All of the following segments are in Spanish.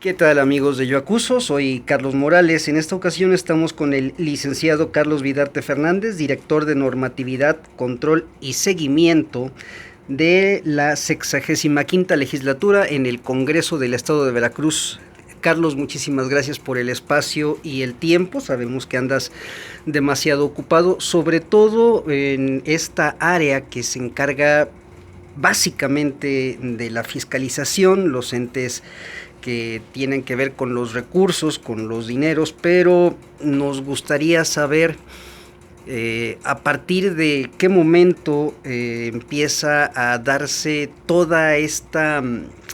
¿Qué tal, amigos de Yo Acuso? Soy Carlos Morales. En esta ocasión estamos con el licenciado Carlos Vidarte Fernández, director de Normatividad, Control y Seguimiento de la 65ª legislatura en el Congreso del Estado de Veracruz. Carlos, muchísimas gracias por el espacio y el tiempo. Sabemos que andas demasiado ocupado, sobre todo en esta área que se encarga básicamente de la fiscalización, los entes que tienen que ver con los recursos, con los dineros, pero nos gustaría saber a partir de qué momento empieza a darse toda esta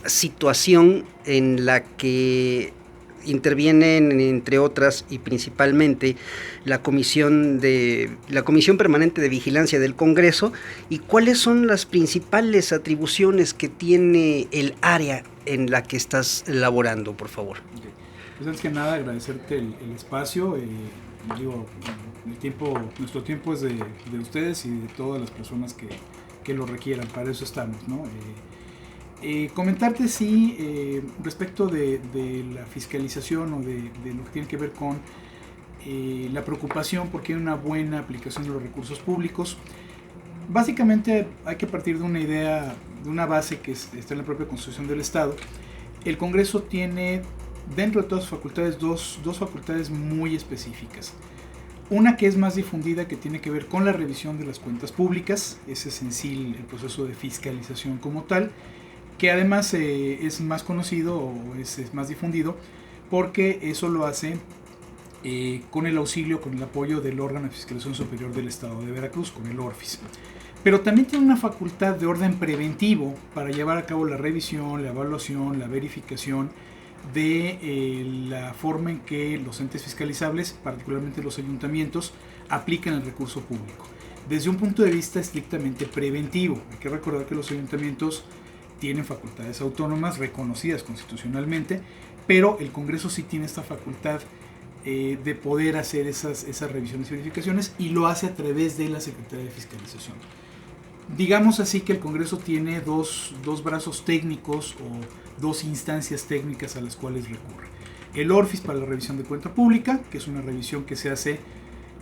situación en la que intervienen, entre otras y principalmente, la Comisión Permanente de Vigilancia del Congreso, y cuáles son las principales atribuciones que tiene el área en la que estás laborando, por favor. Okay. Pues antes que nada agradecerte el espacio. Nuestro tiempo es de ustedes y de todas las personas que lo requieran. Para eso estamos, ¿no? Comentarte respecto de la fiscalización o de lo que tiene que ver con la preocupación porque hay una buena aplicación de los recursos públicos. Básicamente hay que partir de una idea, de una base que está en la propia Constitución del Estado. El Congreso tiene dentro de todas sus facultades dos facultades muy específicas. Una que es más difundida, que tiene que ver con la revisión de las cuentas públicas. Ese es en sí el proceso de fiscalización como tal, que además es más conocido o es más difundido porque eso lo hace con el auxilio, con el apoyo del órgano de fiscalización superior del Estado de Veracruz, con el ORFIS. Pero también tiene una facultad de orden preventivo para llevar a cabo la revisión, la evaluación, la verificación de la forma en que los entes fiscalizables, particularmente los ayuntamientos, aplican el recurso público. Desde un punto de vista estrictamente preventivo, hay que recordar que los ayuntamientos tienen facultades autónomas reconocidas constitucionalmente, pero el Congreso sí tiene esta facultad de poder hacer esas revisiones y verificaciones, y lo hace a través de la Secretaría de Fiscalización. Digamos así que el Congreso tiene dos brazos técnicos o dos instancias técnicas a las cuales recurre. El ORFIS para la revisión de cuenta pública, que es una revisión que se hace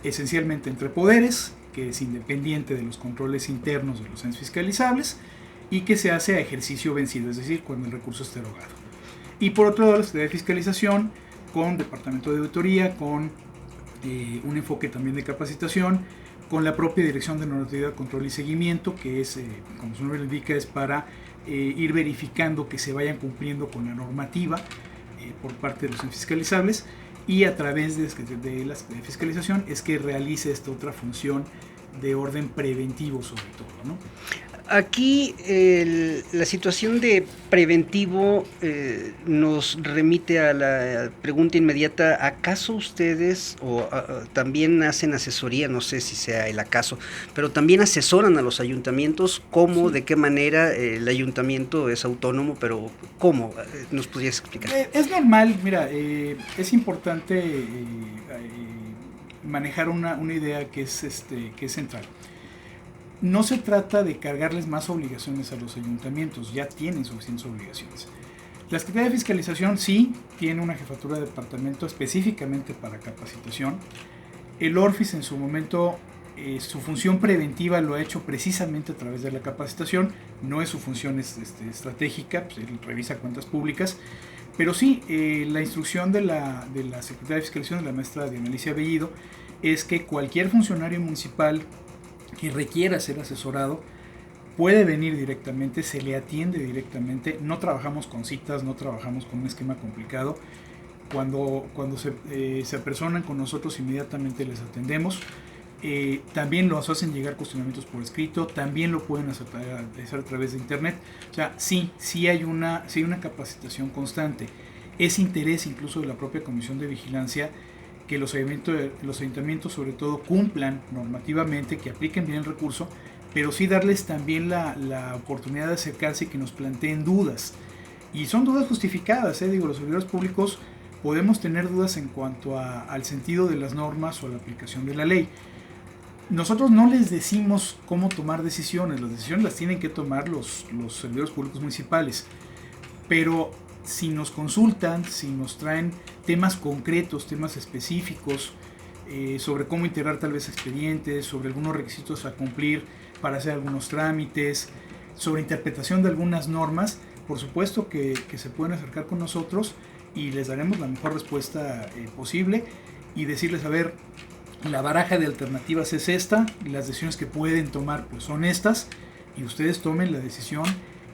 esencialmente entre poderes, que es independiente de los controles internos de los entes fiscalizables y que se hace a ejercicio vencido, es decir, cuando el recurso esté erogado. Y por otro lado, la Secretaría de Fiscalización, con departamento de auditoría, con un enfoque también de capacitación, con la propia Dirección de Normatividad, Control y Seguimiento, que es, como su nombre lo indica, es para ir verificando que se vayan cumpliendo con la normativa por parte de los fiscalizables, y a través de la fiscalización es que realice esta otra función de orden preventivo sobre todo, ¿no? Aquí la situación de preventivo nos remite a la pregunta inmediata: ¿acaso ustedes también hacen asesoría? No sé si sea el acaso, pero también asesoran a los ayuntamientos. ¿Cómo? Sí. ¿De qué manera? El ayuntamiento es autónomo, pero ¿cómo? ¿Nos podrías explicar? Es normal, mira, es importante manejar una idea que es central. No se trata de cargarles más obligaciones a los ayuntamientos, ya tienen suficientes obligaciones. La Secretaría de Fiscalización sí tiene una jefatura de departamento específicamente para capacitación. El ORFIS en su momento, su función preventiva lo ha hecho precisamente a través de la capacitación. No es su función estratégica, pues él revisa cuentas públicas. Pero sí, la instrucción de la Secretaría de Fiscalización, de la maestra Diana Alicia Bellido, es que cualquier funcionario municipal que requiera ser asesorado puede venir directamente, se le atiende directamente. No trabajamos con citas, no trabajamos con un esquema complicado. Cuando se apersonan con nosotros, inmediatamente les atendemos. También nos hacen llegar cuestionamientos por escrito, también lo pueden hacer a través de internet. O sea, sí hay una capacitación constante. Es interés incluso de la propia Comisión de Vigilancia que los ayuntamientos sobre todo cumplan normativamente, que apliquen bien el recurso, pero sí darles también la oportunidad de acercarse y que nos planteen dudas. Y son dudas justificadas, los servidores públicos podemos tener dudas en cuanto al sentido de las normas o a la aplicación de la ley. Nosotros no les decimos cómo tomar decisiones, las decisiones las tienen que tomar los servidores públicos municipales, pero si nos consultan, si nos traen temas concretos, temas específicos, sobre cómo integrar tal vez expedientes, sobre algunos requisitos a cumplir para hacer algunos trámites, sobre interpretación de algunas normas, por supuesto que se pueden acercar con nosotros y les daremos la mejor respuesta posible y decirles, a ver, la baraja de alternativas es esta, y las decisiones que pueden tomar pues son estas, y ustedes tomen la decisión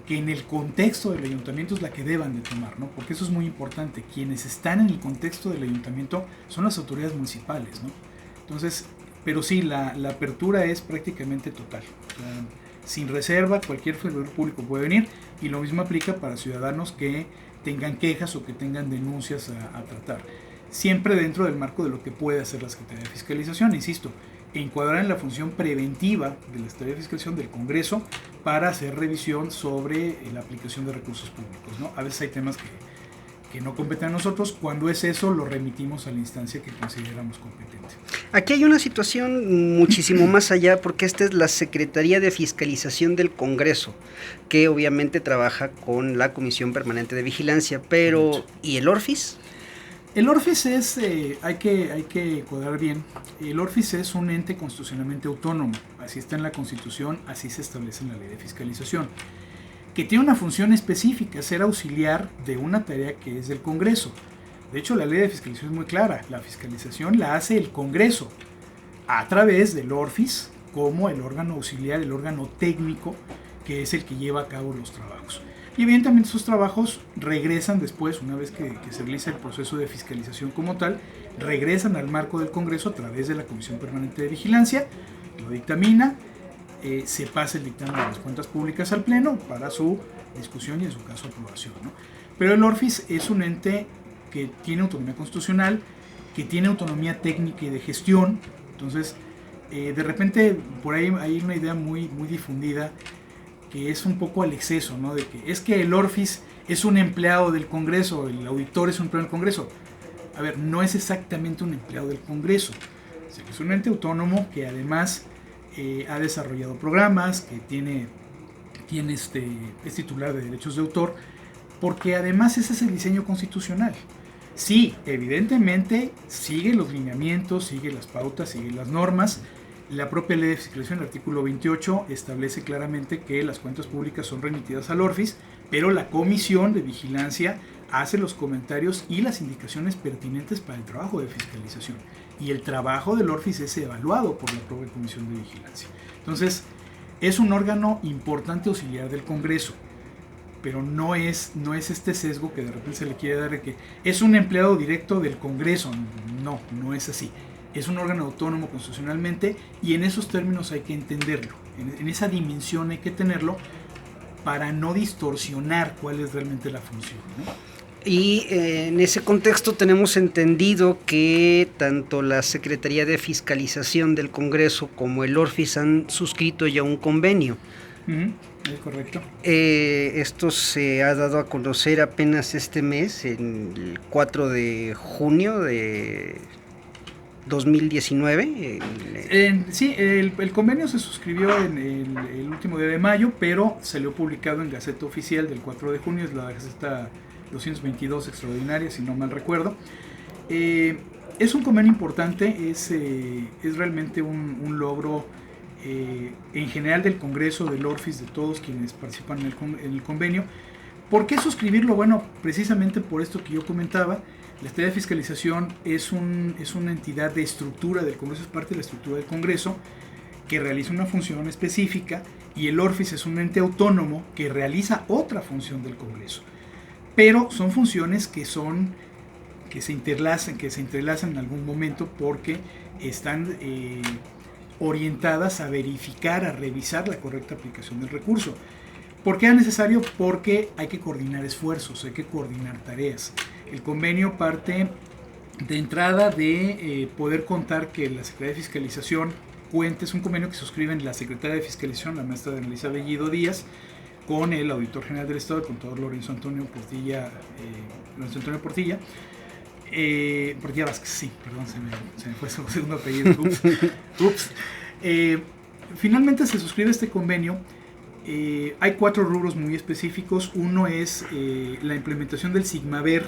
que en el contexto del ayuntamiento es la que deban de tomar, ¿no? Porque eso es muy importante. Quienes están en el contexto del ayuntamiento son las autoridades municipales, ¿no? Entonces, pero sí, la apertura es prácticamente total. O sea, sin reserva, cualquier servidor público puede venir, y lo mismo aplica para ciudadanos que tengan quejas o que tengan denuncias a tratar. Siempre dentro del marco de lo que puede hacer la Secretaría de Fiscalización, insisto, encuadrar en la función preventiva de la Secretaría de Fiscalización del Congreso para hacer revisión sobre la aplicación de recursos públicos, ¿no? A veces hay temas que no competen a nosotros. Cuando es eso, lo remitimos a la instancia que consideramos competente. Aquí hay una situación muchísimo más allá, porque esta es la Secretaría de Fiscalización del Congreso, que obviamente trabaja con la Comisión Permanente de Vigilancia, pero ¿y el ORFIS? El ORFIS es, hay que cuadrar bien, el ORFIS es un ente constitucionalmente autónomo, así está en la Constitución, así se establece en la Ley de Fiscalización, que tiene una función específica, ser auxiliar de una tarea que es del Congreso. De hecho, la Ley de Fiscalización es muy clara, la fiscalización la hace el Congreso a través del ORFIS como el órgano auxiliar, el órgano técnico, que es el que lleva a cabo los trabajos. Y evidentemente esos trabajos regresan después, una vez que se realiza el proceso de fiscalización como tal, regresan al marco del Congreso a través de la Comisión Permanente de Vigilancia, lo dictamina, se pasa el dictamen de las cuentas públicas al Pleno para su discusión y en su caso aprobación, ¿no? Pero el ORFIS es un ente que tiene autonomía constitucional, que tiene autonomía técnica y de gestión. Entonces, de repente por ahí hay una idea muy difundida que es un poco al exceso, ¿no? De que es que el ORFIS es un empleado del Congreso, el auditor es un empleado del Congreso. A ver, no es exactamente un empleado del Congreso. O sea, es un ente autónomo que además ha desarrollado programas, que es titular de derechos de autor, porque además ese es el diseño constitucional. Sí, evidentemente sigue los lineamientos, sigue las pautas, sigue las normas. La propia Ley de Fiscalización, el artículo 28, establece claramente que las cuentas públicas son remitidas al ORFIS, pero la Comisión de Vigilancia hace los comentarios y las indicaciones pertinentes para el trabajo de fiscalización. Y el trabajo del ORFIS es evaluado por la propia Comisión de Vigilancia. Entonces, es un órgano importante auxiliar del Congreso, pero no es este sesgo que de repente se le quiere dar de que es un empleado directo del Congreso. No es así. Es un órgano autónomo constitucionalmente y en esos términos hay que entenderlo. En esa dimensión hay que tenerlo para no distorsionar cuál es realmente la función, ¿no? Y en ese contexto tenemos entendido que tanto la Secretaría de Fiscalización del Congreso como el ORFIS han suscrito ya un convenio. Es correcto. Esto se ha dado a conocer apenas este mes, el 4 de junio de 2019. Sí, el convenio se suscribió en el último día de mayo, pero salió publicado en Gaceta Oficial del 4 de junio, es la Gaceta 222 extraordinaria, si no mal recuerdo. Es un convenio importante, es realmente un logro en general del Congreso, del ORFIS, de todos quienes participan en el convenio. ¿Por qué suscribirlo? Bueno, precisamente por esto que yo comentaba. La Secretaría de Fiscalización es una entidad de estructura del Congreso, es parte de la estructura del Congreso, que realiza una función específica, y el ORFIS es un ente autónomo que realiza otra función del Congreso. Pero son funciones que se entrelazan en algún momento porque están orientadas a verificar, a revisar la correcta aplicación del recurso. ¿Por qué es necesario? Porque hay que coordinar esfuerzos, hay que coordinar tareas. El convenio parte de entrada de poder contar que la Secretaría de Fiscalización cuente, es un convenio que suscriben la Secretaria de Fiscalización, la maestra Elisa Bellido Díaz, con el Auditor General del Estado, el contador Lorenzo Antonio Portilla, Portilla Vázquez, sí, perdón, se me fue su segundo apellido, ups. Finalmente se suscribe este convenio Hay 4 rubros muy específicos. Uno es la implementación del Sigmaver,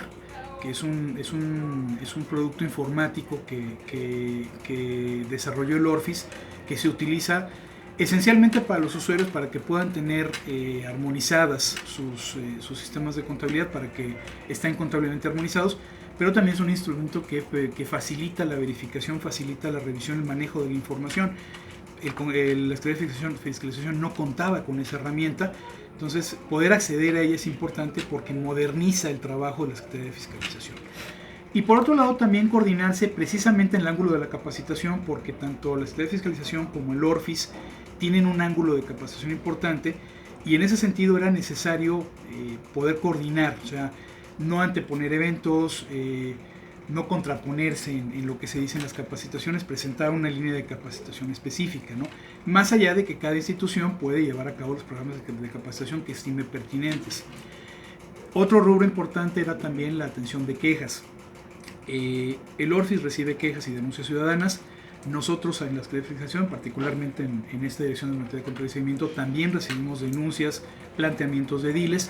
que es un producto informático que desarrolló el Orfis, que se utiliza esencialmente para los usuarios para que puedan tener armonizadas sus sistemas de contabilidad, para que estén contablemente armonizados, pero también es un instrumento que facilita la verificación, facilita la revisión, el manejo de la información. La Secretaría de Fiscalización no contaba con esa herramienta, entonces poder acceder a ella es importante porque moderniza el trabajo de la Secretaría de Fiscalización. Y por otro lado también coordinarse precisamente en el ángulo de la capacitación, porque tanto la Secretaría de Fiscalización como el Orfis tienen un ángulo de capacitación importante, y en ese sentido era necesario poder coordinar, o sea, no anteponer eventos, no contraponerse en lo que se dice en las capacitaciones, presentar una línea de capacitación específica, ¿no? Más allá de que cada institución puede llevar a cabo los programas de capacitación que estime pertinentes. Otro rubro importante era también la atención de quejas. El Orfis recibe quejas y denuncias ciudadanas. Nosotros en la Secretaría de Fiscalización, particularmente en esta dirección de materia de control y seguimiento, también recibimos denuncias, planteamientos de ediles,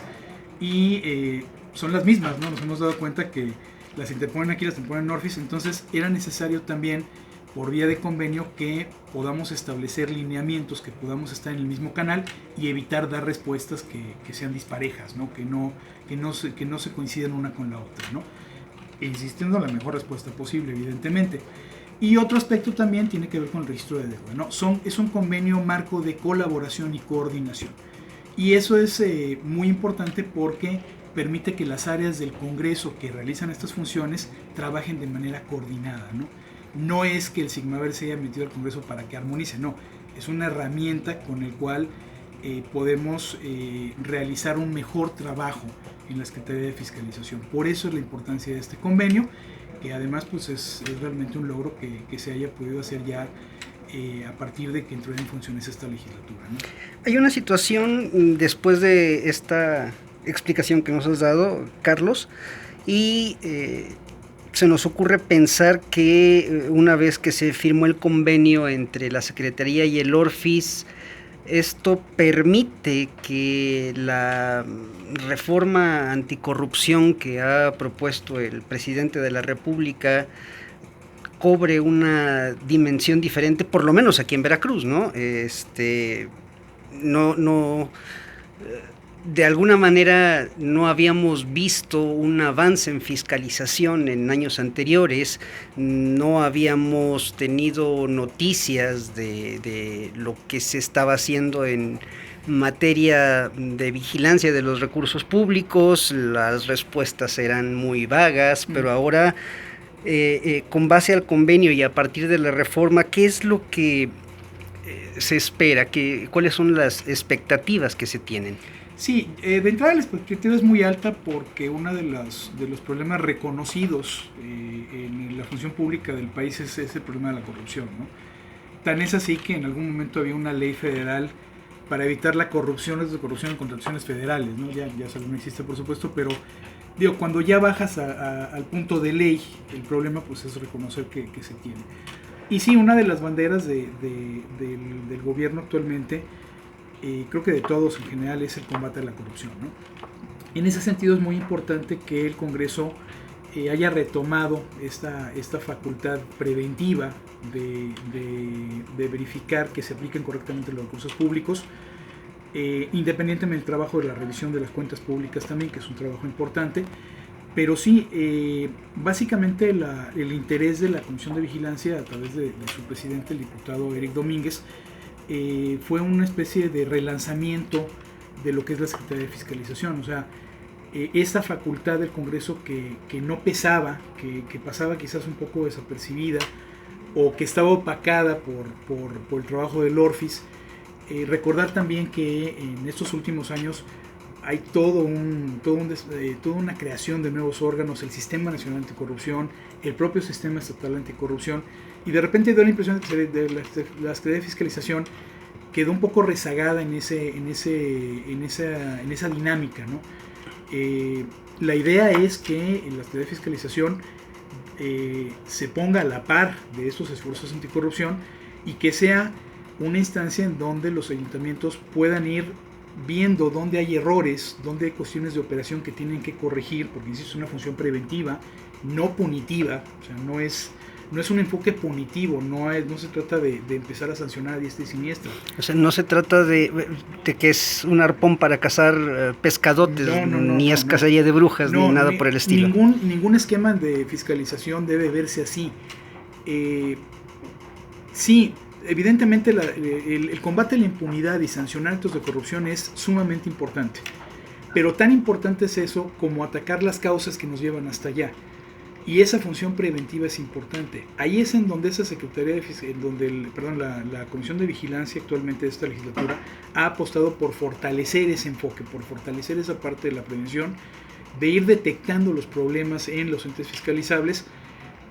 y son las mismas, ¿no? Nos hemos dado cuenta que las interponen aquí, las interponen en Orfis, entonces era necesario también, por vía de convenio, que podamos establecer lineamientos, que podamos estar en el mismo canal y evitar dar respuestas que sean disparejas, ¿no? Que no se coincidan una con la otra, ¿no? Insistiendo en la mejor respuesta posible, evidentemente. Y otro aspecto también tiene que ver con el registro de deuda, ¿no? Es un convenio marco de colaboración y coordinación. Y eso es muy importante porque permite que las áreas del Congreso que realizan estas funciones trabajen de manera coordinada, ¿no? No es que el Sigmaver se haya metido al Congreso para que armonice, no. Es una herramienta con la cual podemos realizar un mejor trabajo en la Secretaría de Fiscalización. Por eso es la importancia de este convenio, que además pues es realmente un logro que se haya podido hacer ya a partir de que entró en funciones esta legislatura, ¿no? Hay una situación después de esta explicación que nos has dado, Carlos, y se nos ocurre pensar que una vez que se firmó el convenio entre la Secretaría y el Orfis, esto permite que la reforma anticorrupción que ha propuesto el presidente de la República cobre una dimensión diferente, por lo menos aquí en Veracruz, ¿no? De alguna manera no habíamos visto un avance en fiscalización en años anteriores, no habíamos tenido noticias de lo que se estaba haciendo en materia de vigilancia de los recursos públicos, las respuestas eran muy vagas, pero ahora con base al convenio y a partir de la reforma, ¿qué es lo que se espera? ¿Cuáles son las expectativas que se tienen? Sí, de entrada la expectativa es muy alta porque uno de los problemas reconocidos en la función pública del país es el problema de la corrupción, ¿no? Tan es así que en algún momento había una ley federal para evitar la corrupción en contrataciones federales, ¿no? Ya no existe, por supuesto, pero digo, cuando ya bajas al punto de ley, el problema pues es reconocer que se tiene. Y sí, una de las banderas del gobierno actualmente, creo que de todos en general, es el combate a la corrupción, ¿no? En ese sentido es muy importante que el Congreso haya retomado esta facultad preventiva de verificar que se apliquen correctamente los recursos públicos, independientemente del trabajo de la revisión de las cuentas públicas también, que es un trabajo importante. Pero sí, básicamente el interés de la Comisión de Vigilancia a través de su presidente, el diputado Eric Domínguez, fue una especie de relanzamiento de lo que es la Secretaría de Fiscalización. O sea, esta facultad del Congreso que no pesaba, que pasaba quizás un poco desapercibida o que estaba opacada por el trabajo del Orfis. Recordar también que en estos últimos años hay toda una creación de nuevos órganos, el Sistema Nacional Anticorrupción, el propio Sistema Estatal Anticorrupción, y de repente dio la impresión de que la Secretaría de Fiscalización quedó un poco rezagada en esa dinámica, ¿no? La idea es que la Secretaría de Fiscalización se ponga a la par de estos esfuerzos anticorrupción y que sea una instancia en donde los ayuntamientos puedan ir viendo dónde hay errores, dónde hay cuestiones de operación que tienen que corregir, porque insisto, es una función preventiva, no punitiva, o sea, no es un enfoque punitivo, no se trata de empezar a sancionar a diestra y siniestra. O sea, no se trata de que es un arpón para cazar pescadotes, ni es cacería de brujas, ni nada por el estilo. Ningún esquema de fiscalización debe verse así. Sí, evidentemente el combate a la impunidad y sancionar actos de corrupción es sumamente importante, pero tan importante es eso como atacar las causas que nos llevan hasta allá. Y esa función preventiva es importante. Ahí es en donde esa Secretaría la Comisión de Vigilancia actualmente de esta legislatura ha apostado por fortalecer ese enfoque, por fortalecer esa parte de la prevención, de ir detectando los problemas en los entes fiscalizables,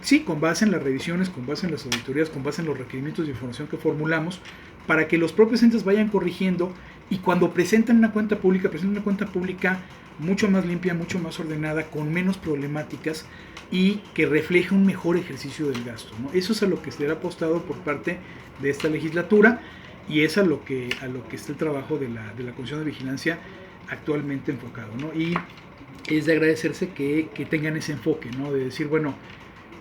sí, con base en las revisiones, con base en las auditorías, con base en los requerimientos de información que formulamos, para que los propios entes vayan corrigiendo y cuando presentan una cuenta pública mucho más limpia, mucho más ordenada, con menos problemáticas y que refleje un mejor ejercicio del gasto, ¿no? Eso es a lo que se ha apostado por parte de esta legislatura y es a lo que está el trabajo de la Comisión de Vigilancia actualmente enfocado, ¿no? Y es de agradecerse que tengan ese enfoque, ¿no? De decir, bueno,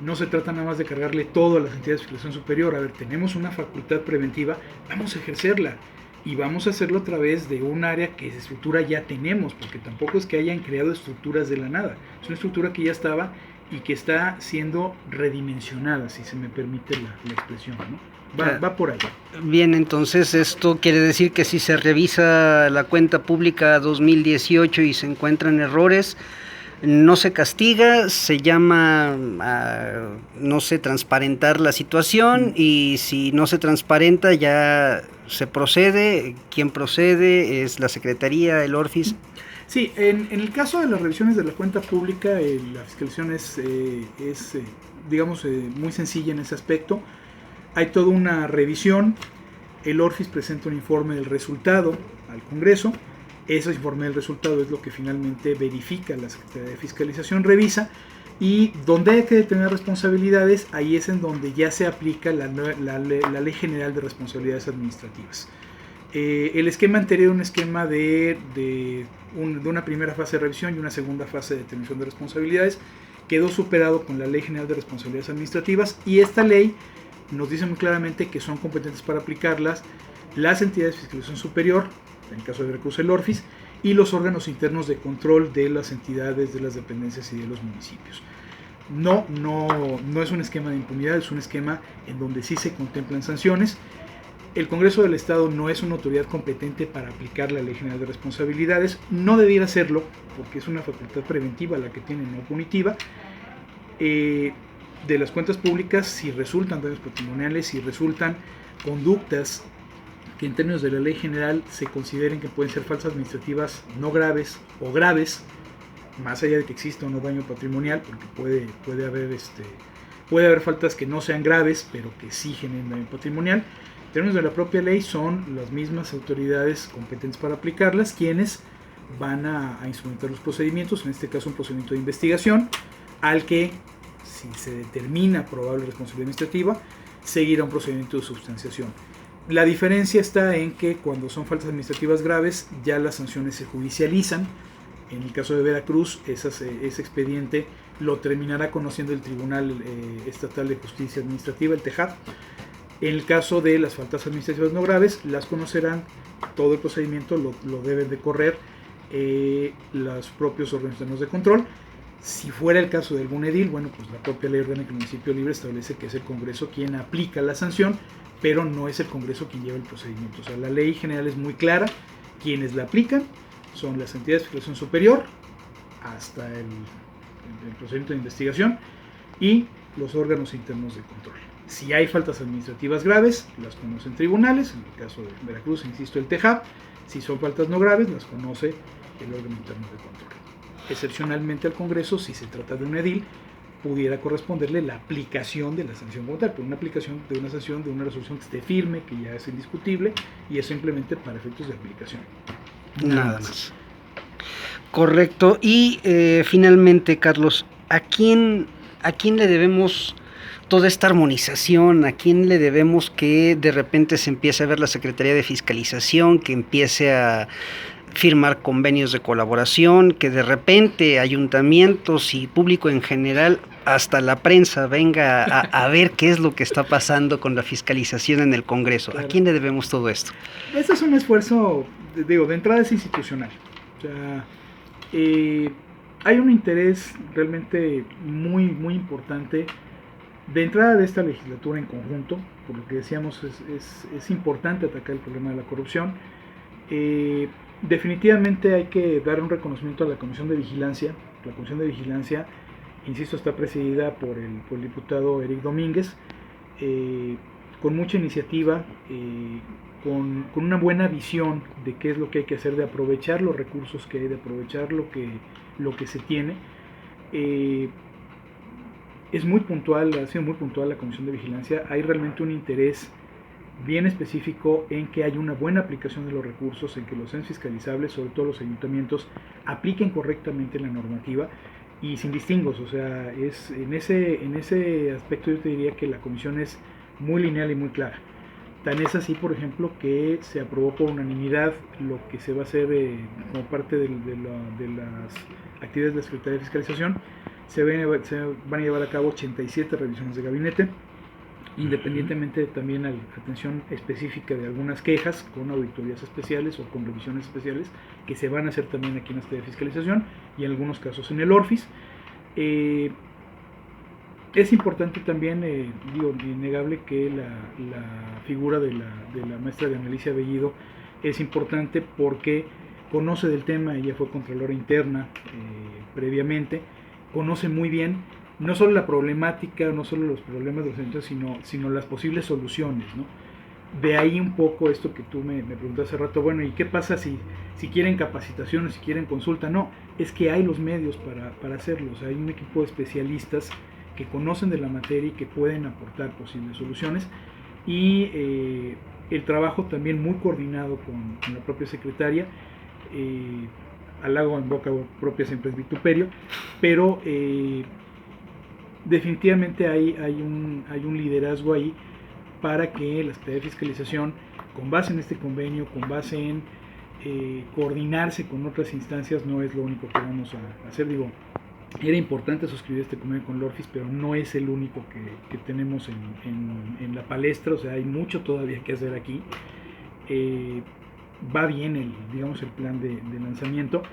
no se trata nada más de cargarle todo a las entidades de fiscalización superior. A ver, tenemos una facultad preventiva, vamos a ejercerla. Y vamos a hacerlo a través de un área que de estructura ya tenemos, porque tampoco es que hayan creado estructuras de la nada. Es una estructura que ya estaba y que está siendo redimensionada, si se me permite la expresión, ¿no? Va por allá. Bien, entonces esto quiere decir que si se revisa la cuenta pública 2018 y se encuentran errores, no se castiga, se llama no sé, transparentar la situación, y si no se transparenta ya se procede. ¿Quién procede? ¿Es la Secretaría, el ORFIS? Sí, en el caso de las revisiones de la cuenta pública, la fiscalización es muy sencilla en ese aspecto. Hay toda una revisión, el ORFIS presenta un informe del resultado al Congreso. Ese informe del resultado es lo que finalmente verifica la Secretaría de Fiscalización, revisa, y donde hay que tener responsabilidades, ahí es en donde ya se aplica la Ley General de Responsabilidades Administrativas. El esquema anterior, un esquema de una primera fase de revisión y una segunda fase de determinación de responsabilidades, quedó superado con la Ley General de Responsabilidades Administrativas, y esta ley nos dice muy claramente que son competentes para aplicarlas las entidades de fiscalización superior, en el caso de Veracruz el ORFIS, y los órganos internos de control de las entidades, de las dependencias y de los municipios. No es un esquema de impunidad, es un esquema en donde sí se contemplan sanciones. El Congreso del Estado no es una autoridad competente para aplicar la Ley General de Responsabilidades, no debiera hacerlo, porque es una facultad preventiva la que tiene, no punitiva. De las cuentas públicas, si resultan daños patrimoniales, si resultan conductas que en términos de la ley general se consideren que pueden ser faltas administrativas no graves o graves, más allá de que exista o no daño patrimonial, porque puede haber faltas que no sean graves, pero que sí generen daño patrimonial. En términos de la propia ley, son las mismas autoridades competentes para aplicarlas quienes van a instrumentar los procedimientos, en este caso un procedimiento de investigación, al que, si se determina probable responsabilidad administrativa, seguirá un procedimiento de substanciación. La diferencia está en que cuando son faltas administrativas graves, ya las sanciones se judicializan. En el caso de Veracruz, ese expediente lo terminará conociendo el Tribunal Estatal de Justicia Administrativa, el TEJAP. En el caso de las faltas administrativas no graves, las conocerán, todo el procedimiento lo deben de correr los propios órganos de control. Si fuera el caso de algún edil, bueno, pues la propia ley orgánica del municipio libre establece que es el Congreso quien aplica la sanción, pero no es el Congreso quien lleva el procedimiento. O sea, la ley general es muy clara, quienes la aplican son las entidades de fiscalización superior, hasta el procedimiento de investigación, y los órganos internos de control. Si hay faltas administrativas graves, las conocen tribunales, en el caso de Veracruz, insisto, el TEJAP. Si son faltas no graves, las conoce el órgano interno de control. Excepcionalmente al Congreso, si se trata de un edil, pudiera corresponderle la aplicación de la sanción como tal, pero una aplicación de una sanción, de una resolución que esté firme, que ya es indiscutible, y es simplemente para efectos de aplicación. Nada más. Correcto. Y finalmente, Carlos, ¿a quién le debemos toda esta armonización? ¿A quién le debemos que de repente se empiece a ver la Secretaría de Fiscalización, que empiece a firmar convenios de colaboración, que de repente ayuntamientos y público en general, hasta la prensa, venga a ver qué es lo que está pasando con la fiscalización en el Congreso. Claro. ¿A quién le debemos todo esto? Este es un esfuerzo, de entrada es institucional. O sea, hay un interés realmente muy, muy importante de entrada de esta legislatura en conjunto. Por lo que decíamos, es importante atacar el problema de la corrupción. Definitivamente hay que dar un reconocimiento a la Comisión de Vigilancia. La Comisión de Vigilancia, insisto, está presidida por el diputado Eric Domínguez, con mucha iniciativa, con una buena visión de qué es lo que hay que hacer, de aprovechar los recursos que hay, de aprovechar lo que se tiene. Es muy puntual, ha sido muy puntual la Comisión de Vigilancia. Hay realmente un interés bien específico en que haya una buena aplicación de los recursos, en que los sean fiscalizables, sobre todo los ayuntamientos apliquen correctamente la normativa y sin distingos. O sea, en ese aspecto yo te diría que la comisión es muy lineal y muy clara. Tan es así, por ejemplo, que se aprobó por unanimidad lo que se va a hacer como parte de las actividades de la Secretaría de Fiscalización. Se van a llevar a cabo 87 revisiones de gabinete, independientemente también a la atención específica de algunas quejas con auditorías especiales o con revisiones especiales que se van a hacer también aquí en la Secretaría de Fiscalización y en algunos casos en el ORFIS. Es importante también, innegable que la figura de la maestra de Annalicia Bellido es importante porque conoce del tema. Ella fue contralora interna previamente, conoce muy bien no solo la problemática, no solo los problemas de los ayuntamientos, sino las posibles soluciones, ¿no? De ahí un poco esto que tú me preguntaste hace rato, bueno, ¿y qué pasa si quieren capacitación o si quieren consulta? No, es que hay los medios para hacerlo. O sea, hay un equipo de especialistas que conocen de la materia y que pueden aportar posibles soluciones, y el trabajo también muy coordinado con la propia secretaria. Halago en boca propia siempre es vituperio, pero definitivamente hay un liderazgo ahí para que la Secretaría de Fiscalización, con base en este convenio, con base en coordinarse con otras instancias, no es lo único que vamos a hacer. Digo, era importante suscribir este convenio con el ORFIS, pero no es el único que tenemos en la palestra. O sea, hay mucho todavía que hacer aquí. Va bien el plan de lanzamiento.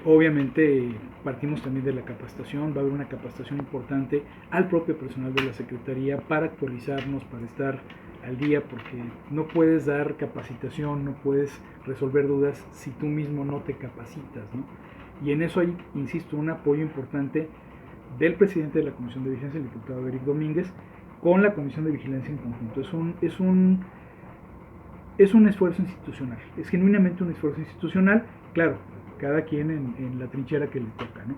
Obviamente partimos también de la capacitación. Va a haber una capacitación importante al propio personal de la Secretaría para actualizarnos, para estar al día, porque no puedes dar capacitación, no puedes resolver dudas si tú mismo no te capacitas, ¿no? Y en eso hay, insisto, un apoyo importante del presidente de la Comisión de Vigilancia, el diputado Eric Domínguez, con la Comisión de Vigilancia en conjunto. Es un esfuerzo institucional, es genuinamente un esfuerzo institucional, claro, cada quien en la trinchera que le toca, ¿no?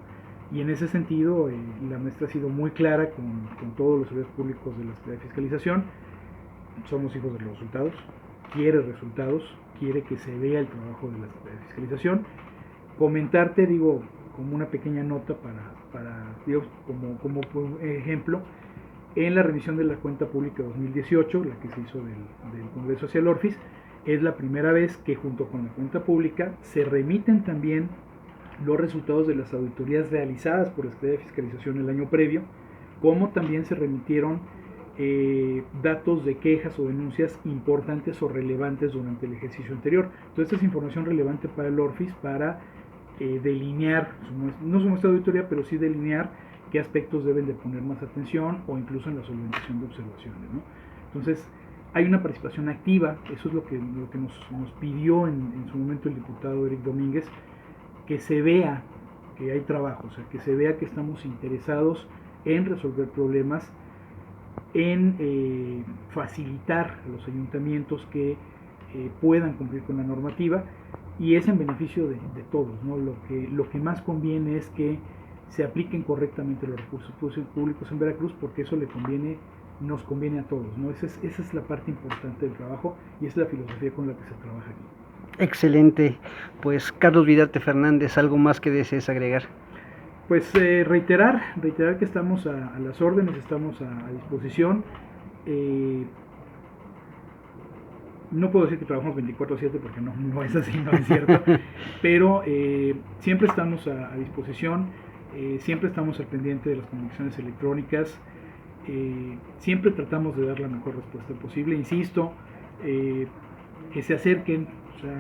Y en ese sentido, la maestra ha sido muy clara con todos los servidores públicos de la Secretaría de Fiscalización. Somos hijos de los resultados, quiere que se vea el trabajo de la Secretaría de Fiscalización. Comentarte, como una pequeña nota como ejemplo, en la revisión de la cuenta pública 2018, la que se hizo del Congreso hacia el ORFIS, es la primera vez que junto con la cuenta pública se remiten también los resultados de las auditorías realizadas por la Secretaría de Fiscalización el año previo, como también se remitieron datos de quejas o denuncias importantes o relevantes durante el ejercicio anterior. Entonces, esta es información relevante para el ORFIS para delinear, no su muestra de auditoría, pero sí delinear qué aspectos deben de poner más atención, o incluso en la solventación de observaciones, ¿no? Entonces, hay una participación activa. Eso es lo que nos pidió en su momento el diputado Eric Domínguez, que se vea que hay trabajo, o sea, que se vea que estamos interesados en resolver problemas, en facilitar a los ayuntamientos que puedan cumplir con la normativa, y es en beneficio de todos, ¿no? Lo que más conviene es que se apliquen correctamente los recursos públicos en Veracruz, porque eso nos conviene a todos, ¿no? Esa es la parte importante del trabajo, y esa es la filosofía con la que se trabaja aquí. Excelente. Pues Carlos Vidarte Fernández, ¿algo más que desees agregar? Pues reiterar que estamos a las órdenes, estamos a disposición. no puedo decir que trabajamos 24/7 porque no es así, no es cierto, pero siempre estamos a disposición, siempre estamos al pendiente de las comunicaciones electrónicas, siempre tratamos de dar la mejor respuesta posible, insisto, que se acerquen, o sea,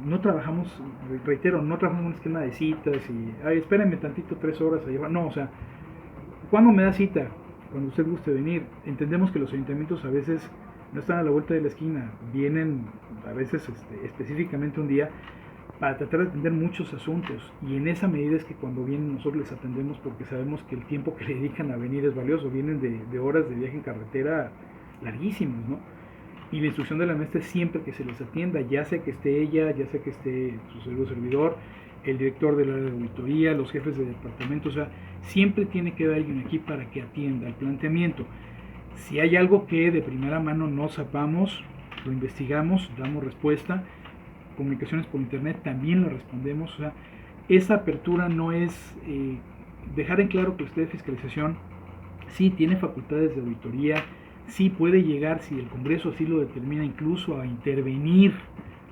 no trabajamos, reitero, no trabajamos en un esquema de citas y, ay, espérenme tantito 3 horas a llevar, no, o sea, ¿cuándo me da cita? Cuando usted guste venir. Entendemos que los ayuntamientos a veces no están a la vuelta de la esquina, vienen a veces específicamente un día para tratar de atender muchos asuntos, y en esa medida es que cuando vienen nosotros les atendemos porque sabemos que el tiempo que le dedican a venir es valioso, vienen de horas de viaje en carretera larguísimos, ¿no? Y la instrucción de la maestra es siempre que se les atienda, ya sea que esté ella, ya sea que esté su servidor, el director de la auditoría, los jefes de departamento, o sea, siempre tiene que haber alguien aquí para que atienda el planteamiento. Si hay algo que de primera mano no sepamos, lo investigamos, damos respuesta. Comunicaciones por internet también lo respondemos. O sea, esa apertura no es dejar en claro que usted de fiscalización sí tiene facultades de auditoría, sí puede llegar, si el Congreso así lo determina, incluso a intervenir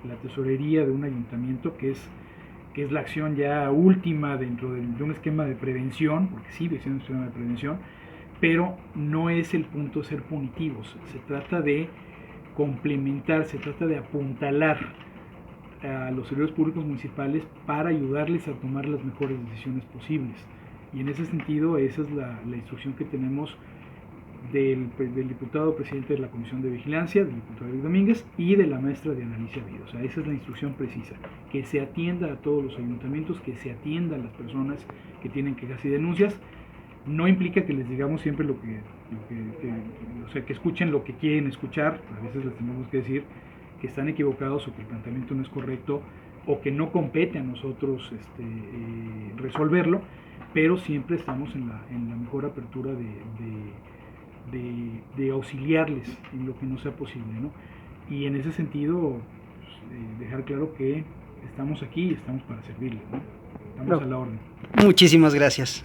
la tesorería de un ayuntamiento, que es la acción ya última dentro de un esquema de prevención, porque sigue siendo un esquema de prevención, pero no es el punto ser punitivos, se trata de complementar, se trata de apuntalar a los servidores públicos municipales para ayudarles a tomar las mejores decisiones posibles. Y en ese sentido, esa es la instrucción que tenemos del diputado presidente de la Comisión de Vigilancia, del diputado Eric Domínguez, y de la maestra Diana Alicia Vido. O sea, esa es la instrucción precisa, que se atienda a todos los ayuntamientos, que se atienda a las personas que tienen quejas y denuncias. No implica que les digamos siempre o sea, que escuchen lo que quieren escuchar, a veces les tenemos que decir que están equivocados o que el planteamiento no es correcto o que no compete a nosotros resolverlo, pero siempre estamos en la mejor apertura de auxiliarles en lo que no sea posible, ¿no? Y en ese sentido, pues, dejar claro que estamos aquí y estamos para servirles, ¿no? Estamos a la orden. Muchísimas gracias.